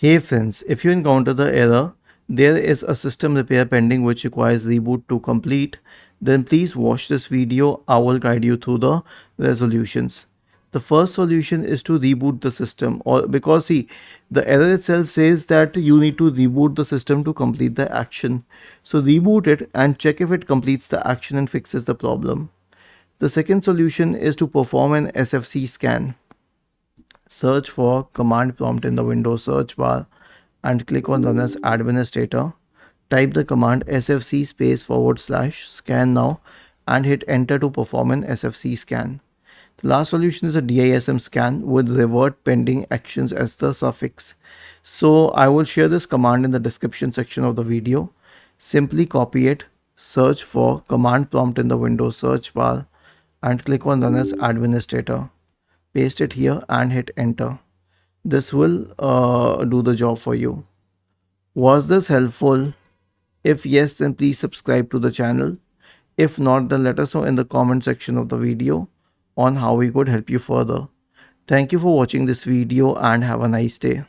Hey friends, if you encounter the error, there is a system repair pending which requires reboot to complete, then please watch this video. I will guide you through the resolutions. The first solution is to reboot the system, or because see, the error itself says that you need to reboot the system to complete the action. So reboot it and check if it completes the action and fixes the problem. The second solution is to perform an SFC scan. Search for command prompt in the Windows search bar and click on Run as Administrator. Type the command sfc /scan now and hit enter to perform an SFC scan. The last solution is a DISM scan with revert pending actions as the suffix. So I will share this command in the description section of the video. Simply copy it, search for command prompt in the Windows search bar and click on Run as Administrator. Paste it here and hit enter. This will do the job for you. Was this helpful? If yes, then please subscribe to the channel. If not, then let us know in the comment section of the video on how we could help you further. Thank you for watching this video and have a nice day.